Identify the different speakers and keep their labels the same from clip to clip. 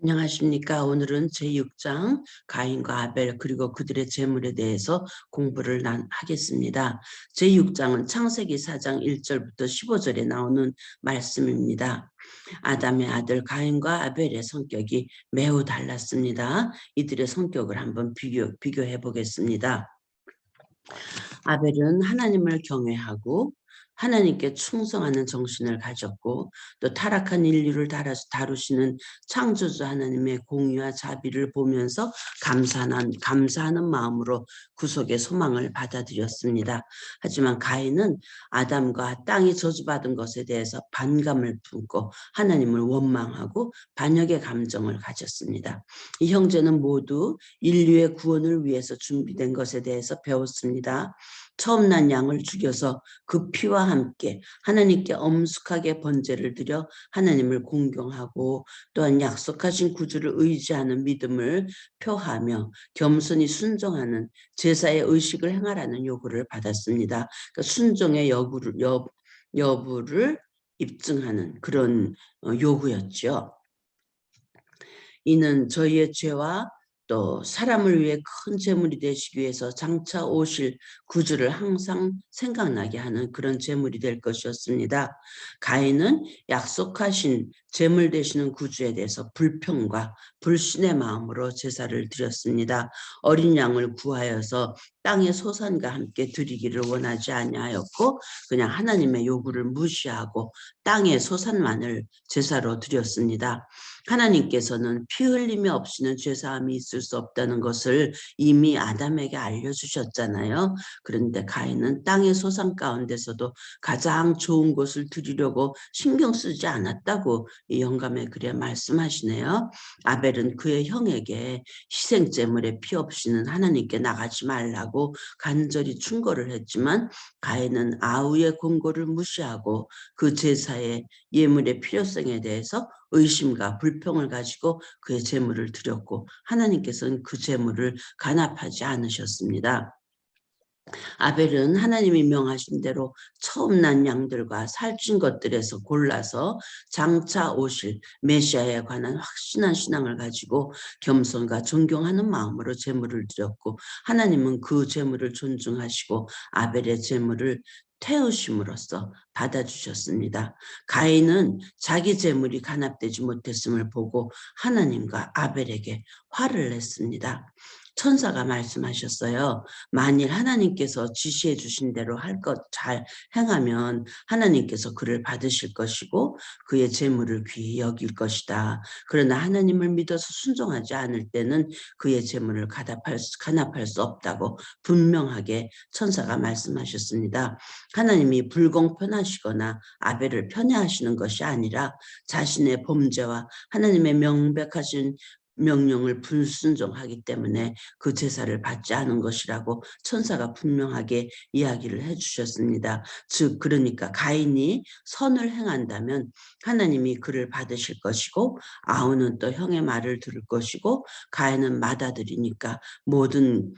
Speaker 1: 안녕하십니까. 오늘은 제6장 가인과 아벨 그리고 그들의 재물에 대해서 공부를 하겠습니다. 제6장은 창세기 4장 1절부터 15절에 나오는 말씀입니다. 아담의 아들 가인과 아벨의 성격이 매우 달랐습니다. 이들의 성격을 한번 비교해 보겠습니다. 아벨은 하나님을 경외하고 하나님께 충성하는 정신을 가졌고 또 타락한 인류를 다루시는 창조주 하나님의 공의와 자비를 보면서 감사하는 마음으로 구속의 소망을 받아들였습니다. 하지만 가인은 아담과 땅이 저주받은 것에 대해서 반감을 품고 하나님을 원망하고 반역의 감정을 가졌습니다. 이 형제는 모두 인류의 구원을 위해서 준비된 것에 대해서 배웠습니다. 처음 난 양을 죽여서 그 피와 함께 하나님께 엄숙하게 번제를 드려 하나님을 공경하고 또한 약속하신 구주를 의지하는 믿음을 표하며 겸손히 순종하는 제사의 의식을 행하라는 요구를 받았습니다. 그러니까 순종의 여부를 입증하는 그런 요구였죠. 이는 저희의 죄와 또 사람을 위해 큰 재물이 되시기 위해서 장차 오실 구주를 항상 생각나게 하는 그런 재물이 될 것이었습니다. 가인은 약속하신 재물 되시는 구주에 대해서 불평과 불신의 마음으로 제사를 드렸습니다. 어린 양을 구하여서 땅의 소산과 함께 드리기를 원하지 아니하였고 그냥 하나님의 요구를 무시하고 땅의 소산만을 제사로 드렸습니다. 하나님께서는 피 흘림이 없이는 죄사함이 있을 수 없다는 것을 이미 아담에게 알려주셨잖아요. 그런데 가인은 땅의 소산 가운데서도 가장 좋은 것을 드리려고 신경 쓰지 않았다고 이 영감의 글에 말씀하시네요. 아벨은 그의 형에게 희생제물에 피 없이는 하나님께 나가지 말라고 간절히 충고를 했지만 가인은 아우의 권고를 무시하고 그 제사의 예물의 필요성에 대해서 의심과 불평을 가지고 그의 제물을 드렸고 하나님께서는 그 제물을 간합하지 않으셨습니다. 아벨은 하나님이 명하신 대로 처음 난 양들과 살찐 것들에서 골라서 장차 오실 메시아에 관한 확신한 신앙을 가지고 겸손과 존경하는 마음으로 제물을 드렸고 하나님은 그 제물을 존중하시고 아벨의 제물을 태우심으로써 받아주셨습니다. 가인은 자기 제물이 간합되지 못했음을 보고 하나님과 아벨에게 화를 냈습니다. 천사가 말씀하셨어요. 만일 하나님께서 지시해 주신 대로 할 것 잘 행하면 하나님께서 그를 받으실 것이고 그의 재물을 귀히 여길 것이다. 그러나 하나님을 믿어서 순종하지 않을 때는 그의 재물을 간합할 수 없다고 분명하게 천사가 말씀하셨습니다. 하나님이 불공평하시거나 아벨을 편애하시는 것이 아니라 자신의 범죄와 하나님의 명백하신 명령을 불순종하기 때문에 그 제사를 받지 않은 것이라고 천사가 분명하게 이야기를 해주셨습니다. 즉 그러니까 가인이 선을 행한다면 하나님이 그를 받으실 것이고 아우는 또 형의 말을 들을 것이고 가인은 맏아들이니까 모든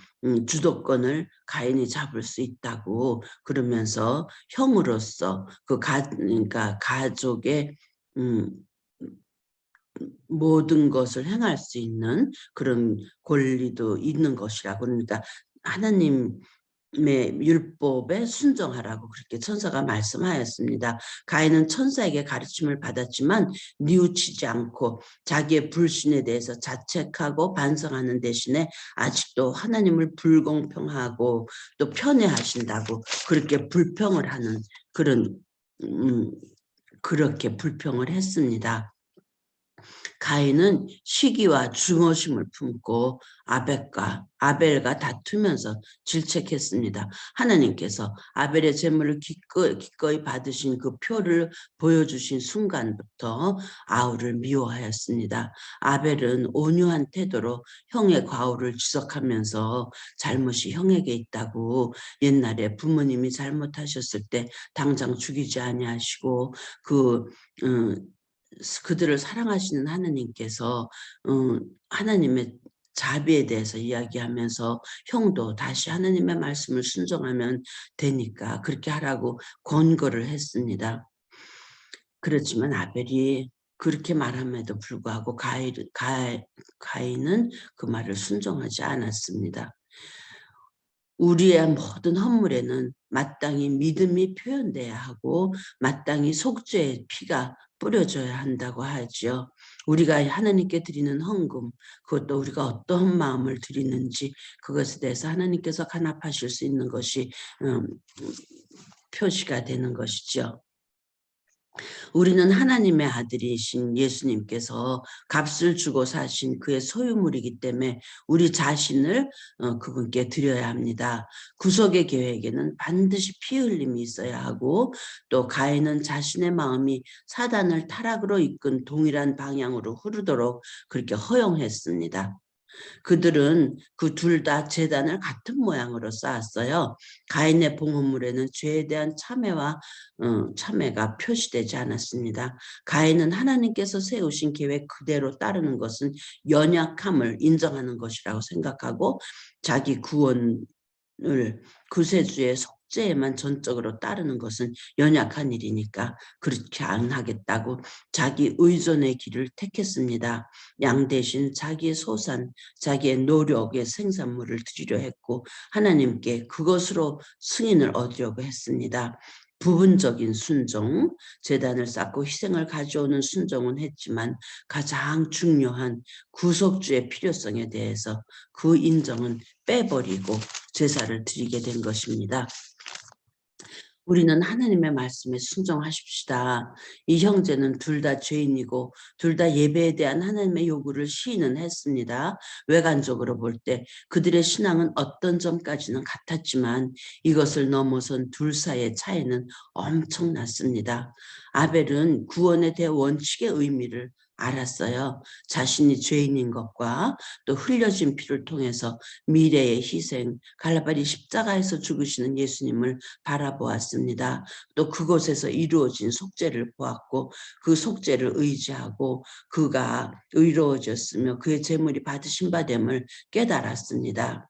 Speaker 1: 주도권을 가인이 잡을 수 있다고 그러면서 형으로서 그러니까 가족의 모든 것을 행할 수 있는 그런 권리도 있는 것이라고 그러니까 하나님의 율법에 순종하라고 그렇게 천사가 말씀하였습니다. 가인은 천사에게 가르침을 받았지만 뉘우치지 않고 자기의 불신에 대해서 자책하고 반성하는 대신에 아직도 하나님을 불공평하고 또 편애하신다고 그렇게 불평을 하는 그런 그렇게 불평을 했습니다. 가인은 시기와 중어심을 품고 아벨과 다투면서 질책했습니다. 하나님께서 아벨의 제물을 기꺼이 받으신 그 표를 보여주신 순간부터 아우를 미워하였습니다. 아벨은 온유한 태도로 형의 과오를 지적하면서 잘못이 형에게 있다고 옛날에 부모님이 잘못하셨을 때 당장 죽이지 아니하시고 그들을 사랑하시는 하나님께서 하나님의 자비에 대해서 이야기하면서 형도 다시 하나님의 말씀을 순종하면 되니까 그렇게 하라고 권고를 했습니다. 그렇지만 아벨이 그렇게 말함에도 불구하고 가인은 그 말을 순종하지 않았습니다. 우리의 모든 헌물에는 마땅히 믿음이 표현돼야 하고 마땅히 속죄의 피가 뿌려져야 한다고 하죠. 우리가 하나님께 드리는 헌금, 그것도 우리가 어떠한 마음을 드리는지 그것에 대해서 하나님께서 간합하실 수 있는 것이 표시가 되는 것이죠. 우리는 하나님의 아들이신 예수님께서 값을 주고 사신 그의 소유물이기 때문에 우리 자신을 그분께 드려야 합니다. 구속의 계획에는 반드시 피 흘림이 있어야 하고 또 가인은 자신의 마음이 사단을 타락으로 이끈 동일한 방향으로 흐르도록 그렇게 허용했습니다. 그들은 그 둘 다 제단을 같은 모양으로 쌓았어요. 가인의 봉헌물에는 죄에 대한 참회가 표시되지 않았습니다. 가인은 하나님께서 세우신 계획 그대로 따르는 것은 연약함을 인정하는 것이라고 생각하고 자기 구원을 구세주의 속죄에만 전적으로 따르는 것은 연약한 일이니까 그렇게 안 하겠다고 자기 의존의 길을 택했습니다. 양 대신 자기의 소산, 자기의 노력의 생산물을 드리려 했고 하나님께 그것으로 승인을 얻으려고 했습니다. 부분적인 순종, 제단을 쌓고 희생을 가져오는 순종은 했지만 가장 중요한 구속주의 필요성에 대해서 그 인정은 빼버리고 제사를 드리게 된 것입니다. 우리는 하나님의 말씀에 순종하십시다. 이 형제는 둘 다 죄인이고 둘 다 예배에 대한 하나님의 요구를 시인은 했습니다. 외관적으로 볼 때 그들의 신앙은 어떤 점까지는 같았지만 이것을 넘어선 둘 사이의 차이는 엄청났습니다. 아벨은 구원에 대한 원칙의 의미를 알았어요. 자신이 죄인인 것과 또 흘려진 피를 통해서 미래의 희생, 갈라바리 십자가에서 죽으시는 예수님을 바라보았습니다. 또 그곳에서 이루어진 속죄를 보았고 그 속죄를 의지하고 그가 의로워졌으며 그의 재물이 받으신 바 됨을 깨달았습니다.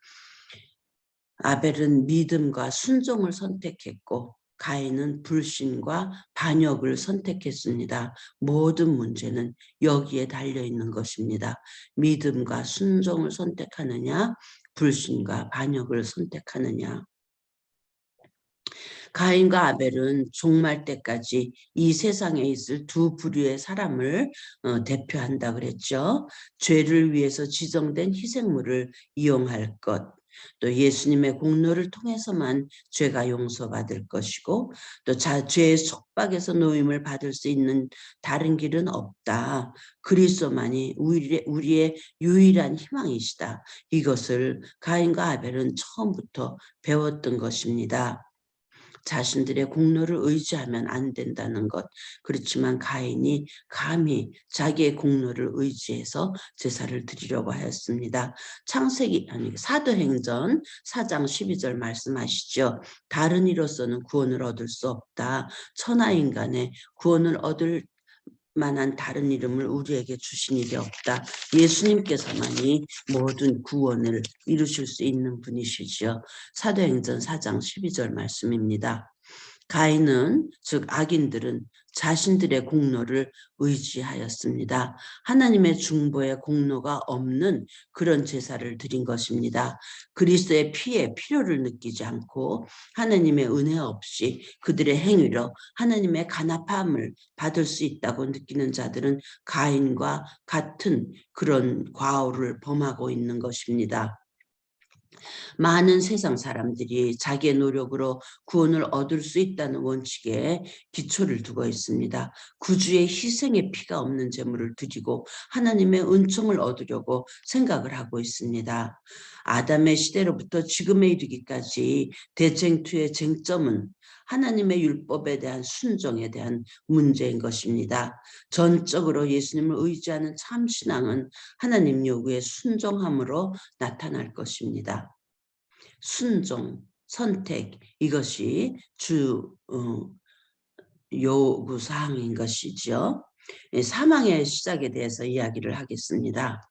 Speaker 1: 아벨은 믿음과 순종을 선택했고 가인은 불신과 반역을 선택했습니다. 모든 문제는 여기에 달려있는 것입니다. 믿음과 순종을 선택하느냐 불신과 반역을 선택하느냐. 가인과 아벨은 종말 때까지 이 세상에 있을 두 부류의 사람을 대표한다 그랬죠. 죄를 위해서 지정된 희생물을 이용할 것. 또 예수님의 공로를 통해서만 죄가 용서받을 것이고 또 죄의 속박에서 노임을 받을 수 있는 다른 길은 없다. 그리스도만이 우리의 유일한 희망이시다. 이것을 가인과 아벨은 처음부터 배웠던 것입니다. 자신들의 공로를 의지하면 안 된다는 것. 그렇지만 가인이 감히 자기의 공로를 의지해서 제사를 드리려고 하였습니다. 사도행전 4장 12절 말씀하시죠. 다른 이로서는 구원을 얻을 수 없다. 천하인간의 구원을 얻을 만한 다른 이름을 우리에게 주신 일이 없다. 예수님께서만이 모든 구원을 이루실 수 있는 분이시죠. 사도행전 4장 12절 말씀입니다. 가인은 즉 악인들은 자신들의 공로를 의지하였습니다. 하나님의 중보의 공로가 없는 그런 제사를 드린 것입니다. 그리스도의 피에 필요를 느끼지 않고 하나님의 은혜 없이 그들의 행위로 하나님의 간합함을 받을 수 있다고 느끼는 자들은 가인과 같은 그런 과오를 범하고 있는 것입니다. 많은 세상 사람들이 자기의 노력으로 구원을 얻을 수 있다는 원칙에 기초를 두고 있습니다. 구주의 희생의 피가 없는 제물을 드리고 하나님의 은총을 얻으려고 생각을 하고 있습니다. 아담의 시대로부터 지금에 이르기까지 대쟁투의 쟁점은 하나님의 율법에 대한 순종에 대한 문제인 것입니다. 전적으로 예수님을 의지하는 참 신앙은 하나님 요구에 순종함으로 나타날 것입니다. 순종, 선택 이것이 주 요구사항인 것이죠. 사망의 시작에 대해서 이야기를 하겠습니다.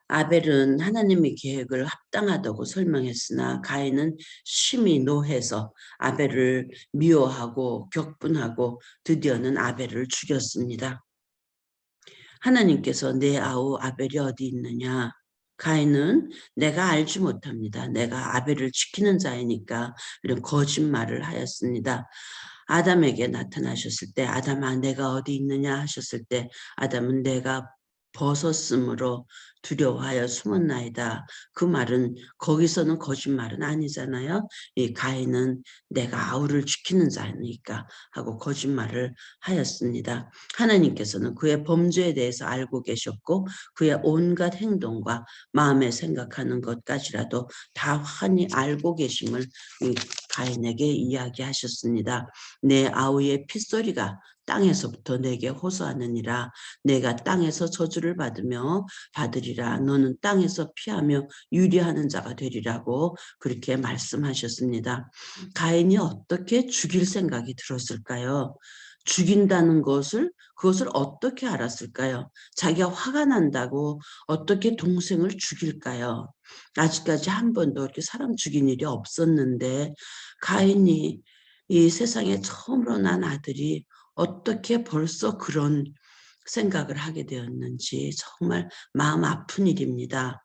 Speaker 1: 아벨은 하나님의 계획을 합당하다고 설명했으나 가인은 심히 노해서 아벨을 미워하고 격분하고 드디어는 아벨을 죽였습니다. 하나님께서 내 아우 아벨이 어디 있느냐? 가인은 내가 알지 못합니다. 내가 아벨을 지키는 자이니까 이런 거짓말을 하였습니다. 아담에게 나타나셨을 때 아담아 내가 어디 있느냐 하셨을 때 아담은 내가 벗었으므로 두려워하여 숨었나이다. 그 말은 거기서는 거짓말은 아니잖아요. 이 가인은 내가 아우를 지키는 자니까 하고 거짓말을 하였습니다. 하나님께서는 그의 범죄에 대해서 알고 계셨고 그의 온갖 행동과 마음에 생각하는 것까지라도 다 환히 알고 계심을 가인에게 이야기하셨습니다. 내 아우의 핏소리가 땅에서부터 내게 호소하느니라. 내가 땅에서 저주를 받으리라. 너는 땅에서 피하며 유리하는 자가 되리라고 그렇게 말씀하셨습니다. 가인이 어떻게 죽일 생각이 들었을까요? 죽인다는 그것을 어떻게 알았을까요? 자기가 화가 난다고 어떻게 동생을 죽일까요? 아직까지 한 번도 이렇게 사람 죽인 일이 없었는데 가인이 이 세상에 처음으로 난 아들이 어떻게 벌써 그런 생각을 하게 되었는지 정말 마음 아픈 일입니다.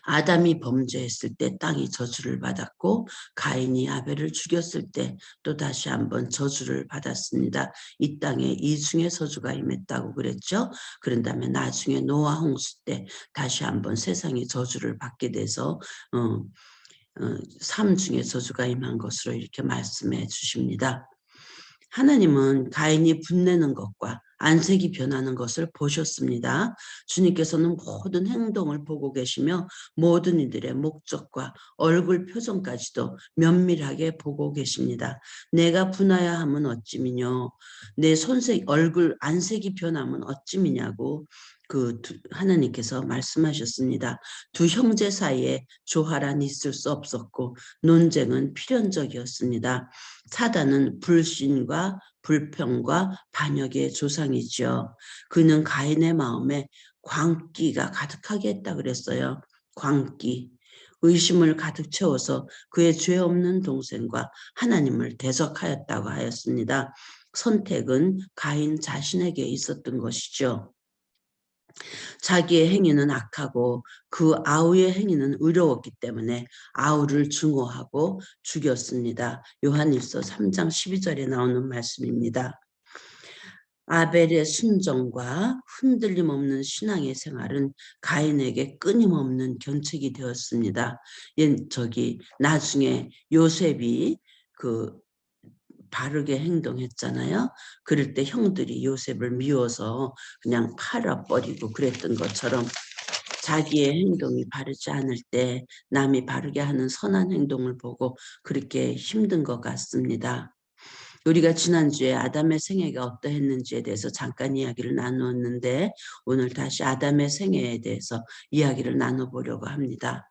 Speaker 1: 아담이 범죄했을 때 땅이 저주를 받았고 가인이 아벨을 죽였을 때 또 다시 한번 저주를 받았습니다. 이 땅에 이중의 저주가 임했다고 그랬죠. 그런 다음에 나중에 노아 홍수 때 다시 한번 세상이 저주를 받게 돼서 삼중의 저주가 임한 것으로 이렇게 말씀해 주십니다. 하나님은 가인이 분내는 것과 안색이 변하는 것을 보셨습니다. 주님께서는 모든 행동을 보고 계시며 모든 이들의 목적과 얼굴 표정까지도 면밀하게 보고 계십니다. 내가 분하여 하면 어찌미뇨 내 손색 얼굴 안색이 변하면 어찌미냐고 하나님께서 말씀하셨습니다. 두 형제 사이에 조화란 있을 수 없었고 논쟁은 필연적이었습니다. 사단은 불신과 불평과 반역의 조상이죠. 그는 가인의 마음에 광기가 가득하게 했다 그랬어요. 광기. 의심을 가득 채워서 그의 죄 없는 동생과 하나님을 대적하였다고 하였습니다. 선택은 가인 자신에게 있었던 것이죠. 자기의 행위는 악하고 그 아우의 행위는 의로웠기 때문에 아우를 증오하고 죽였습니다. 요한일서 3장 12절에 나오는 말씀입니다. 아벨의 순종과 흔들림 없는 신앙의 생활은 가인에게 끊임없는 견책이 되었습니다. 나중에 요셉이 바르게 행동했잖아요. 그럴 때 형들이 요셉을 미워서 그냥 팔아버리고 그랬던 것처럼 자기의 행동이 바르지 않을 때 남이 바르게 하는 선한 행동을 보고 그렇게 힘든 것 같습니다. 우리가 지난주에 아담의 생애가 어떠했는지에 대해서 잠깐 이야기를 나누었는데 오늘 다시 아담의 생애에 대해서 이야기를 나눠보려고 합니다.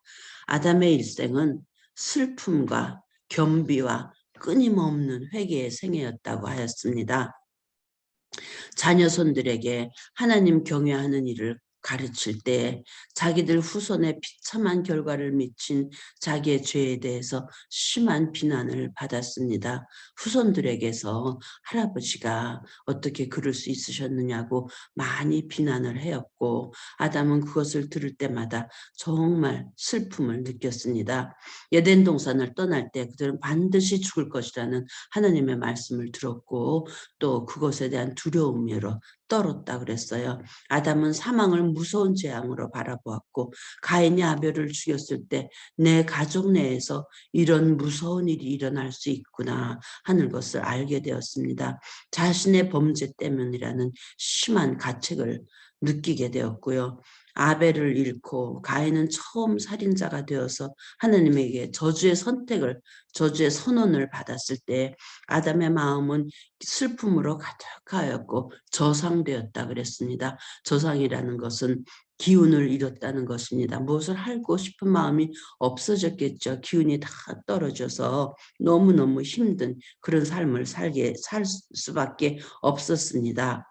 Speaker 1: 아담의 일생은 슬픔과 겸비와 끊임없는 회개의 생애였다고 하였습니다. 자녀손들에게 하나님 경외하는 일을 가르칠 때 자기들 후손에 비참한 결과를 미친 자기의 죄에 대해서 심한 비난을 받았습니다. 후손들에게서 할아버지가 어떻게 그럴 수 있으셨느냐고 많이 비난을 해왔고 아담은 그것을 들을 때마다 정말 슬픔을 느꼈습니다. 에덴 동산을 떠날 때 그들은 반드시 죽을 것이라는 하나님의 말씀을 들었고 또 그것에 대한 두려움으로 떨었다 그랬어요. 아담은 사망을 무서운 재앙으로 바라보았고 가인이 아벨을 죽였을 때 내 가족 내에서 이런 무서운 일이 일어날 수 있구나 하는 것을 알게 되었습니다. 자신의 범죄 때문이라는 심한 가책을 느끼게 되었고요. 아벨을 잃고 가인은 처음 살인자가 되어서 하나님에게 저주의 선언을 받았을 때 아담의 마음은 슬픔으로 가득하였고 저상되었다 그랬습니다. 저상이라는 것은 기운을 잃었다는 것입니다. 무엇을 하고 싶은 마음이 없어졌겠죠. 기운이 다 떨어져서 너무너무 힘든 그런 삶을 살 수밖에 없었습니다.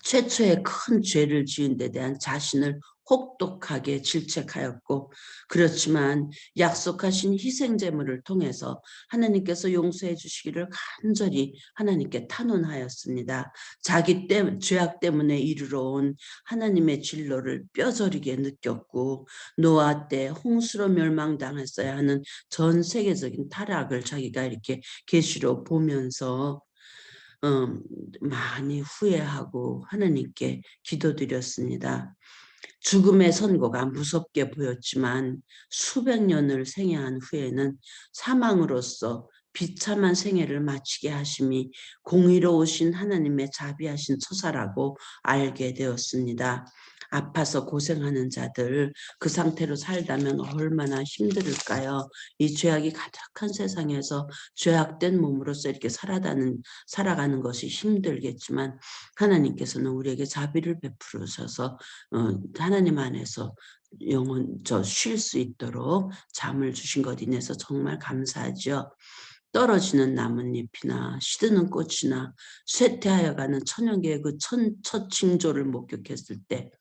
Speaker 1: 최초의 큰 죄를 지은 데 대한 자신을 혹독하게 질책하였고, 그렇지만 약속하신 희생제물을 통해서 하나님께서 용서해 주시기를 간절히 하나님께 탄원하였습니다. 자기 죄악 때문에 이르러 온 하나님의 진로를 뼈저리게 느꼈고, 노아 때 홍수로 멸망당했어야 하는 전 세계적인 타락을 자기가 이렇게 계시로 보면서 많이 후회하고 하나님께 기도드렸습니다. 죽음의 선고가 무섭게 보였지만 수백 년을 생애한 후에는 사망으로서 비참한 생애를 마치게 하심이 공의로우신 하나님의 자비하신 처사라고 알게 되었습니다. 아파서 고생하는 자들, 그 상태로 살다면 얼마나 힘들을까요? 이 죄악이 가득한 세상에서 죄악된 몸으로서 이렇게 살아가는 것이 힘들겠지만, 하나님께서는 우리에게 자비를 베풀으셔서 하나님 안에서 영혼 쉴 수 있도록 잠을 주신 것 인해서 정말 감사하죠. 떨어지는 나뭇잎이나 시드는 꽃이나 쇠퇴하여가는 천연계의 그 첫 징조를 목격했을 때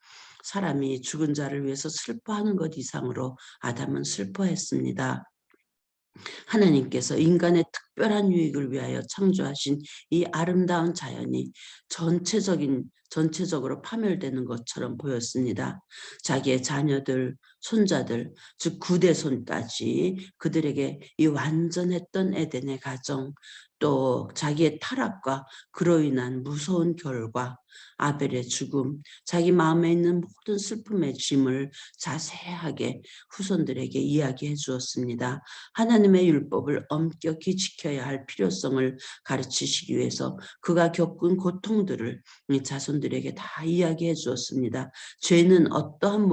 Speaker 1: 사람이 죽은 자를 위해서 슬퍼하는 것 이상으로 아담은 슬퍼했습니다. 하나님께서 인간의 특별한 유익을 위하여 창조하신 이 아름다운 자연이 전체적으로 파멸되는 것처럼 보였습니다. 자기의 자녀들, 손자들, 즉 구대손까지 그들에게 이 완전했던 에덴의 가정, 또 자기의 타락과 그로 인한 무서운 결과, 아벨의 죽음, 자기 마음에 있는 모든 슬픔의 짐을 자세하게 후손들에게 이야기해 주었습니다. 하나님의 율법을 엄격히 지켜야 할 필요성을 가르치시기 위해서 그가 겪은 고통들을 자손들에게 다 이야기해 주었습니다. 죄는 어떠한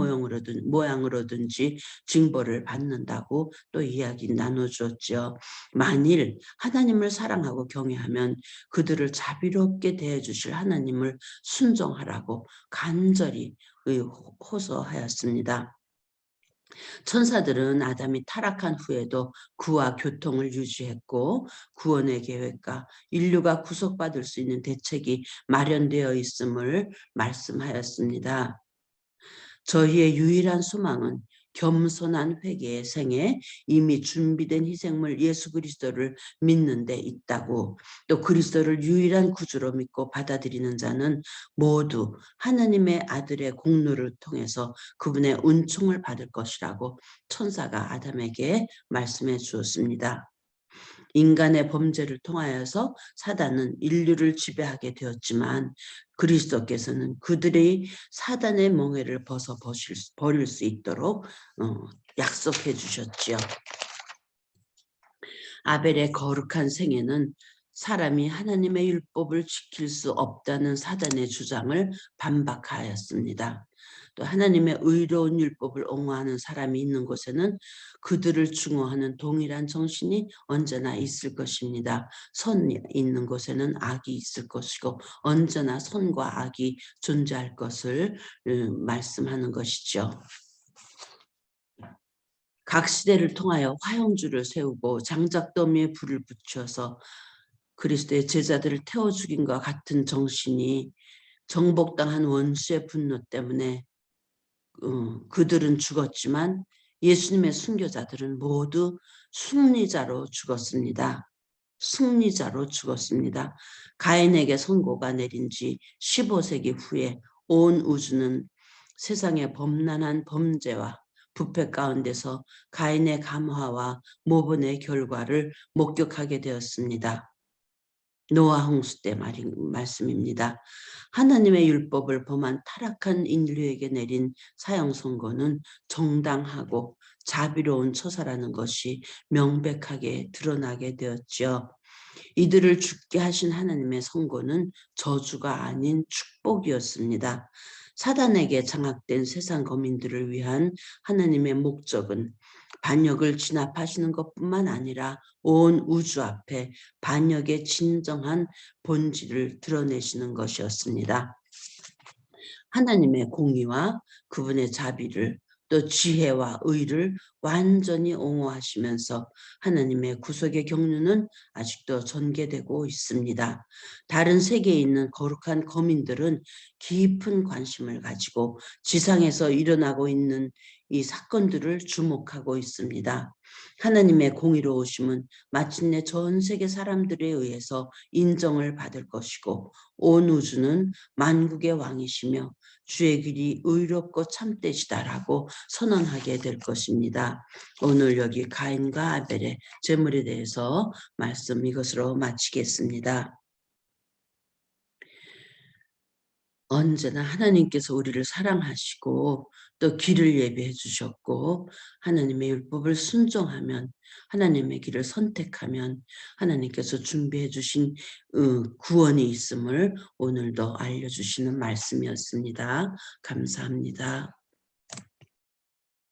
Speaker 1: 모양으로든지 징벌을 받는다고 또 이야기 나눠주었죠. 만일 하나님을 사랑하고 경외하면 그들을 자비롭게 대해주실 하나님을 순종하라고 간절히 호소하였습니다. 천사들은 아담이 타락한 후에도 그와 교통을 유지했고, 구원의 계획과 인류가 구속받을 수 있는 대책이 마련되어 있음을 말씀하였습니다. 저희의 유일한 소망은 겸손한 회개의 생에 이미 준비된 희생물 예수 그리스도를 믿는 데 있다고, 또 그리스도를 유일한 구주로 믿고 받아들이는 자는 모두 하나님의 아들의 공로를 통해서 그분의 은총을 받을 것이라고 천사가 아담에게 말씀해 주었습니다. 인간의 범죄를 통하여서 사단은 인류를 지배하게 되었지만, 그리스도께서는 그들이 사단의 멍에를 버릴 수 있도록 약속해 주셨지요. 아벨의 거룩한 생애는 사람이 하나님의 율법을 지킬 수 없다는 사단의 주장을 반박하였습니다. 또 하나님의 의로운 율법을 옹호하는 사람이 있는 곳에는 그들을 증오하는 동일한 정신이 언제나 있을 것입니다. 선이 있는 곳에는 악이 있을 것이고 언제나 선과 악이 존재할 것을 말씀하는 것이죠. 각 시대를 통하여 화형주를 세우고 장작더미에 불을 붙여서 그리스도의 제자들을 태워 죽인 것 같은 정신이 정복당한 원수의 분노 때문에 그들은 죽었지만 예수님의 순교자들은 모두 승리자로 죽었습니다. 승리자로 죽었습니다. 가인에게 선고가 내린 지 15세기 후에 온 우주는 세상의 범람한 범죄와 부패 가운데서 가인의 감화와 모본의 결과를 목격하게 되었습니다. 노아 홍수 때 말씀입니다. 하나님의 율법을 범한 타락한 인류에게 내린 사형 선고는 정당하고 자비로운 처사라는 것이 명백하게 드러나게 되었죠. 이들을 죽게 하신 하나님의 선고는 저주가 아닌 축복이었습니다. 사단에게 장악된 세상 거민들을 위한 하나님의 목적은 반역을 진압하시는 것뿐만 아니라 온 우주 앞에 반역의 진정한 본질을 드러내시는 것이었습니다. 하나님의 공의와 그분의 자비를 또 지혜와 의를 완전히 옹호하시면서 하나님의 구속의 경륜은 아직도 전개되고 있습니다. 다른 세계에 있는 거룩한 거민들은 깊은 관심을 가지고 지상에서 일어나고 있는 이 사건들을 주목하고 있습니다. 하나님의 공의로우심은 마침내 전 세계 사람들에 의해서 인정을 받을 것이고 온 우주는 만국의 왕이시며 주의 길이 의롭고 참되시다라고 선언하게 될 것입니다. 오늘 여기 가인과 아벨의 제물에 대해서 말씀 이것으로 마치겠습니다. 언제나 하나님께서 우리를 사랑하시고 또 길을 예비해 주셨고 하나님의 율법을 순종하면 하나님의 길을 선택하면 하나님께서 준비해 주신 구원이 있음을 오늘도 알려주시는 말씀이었습니다. 감사합니다.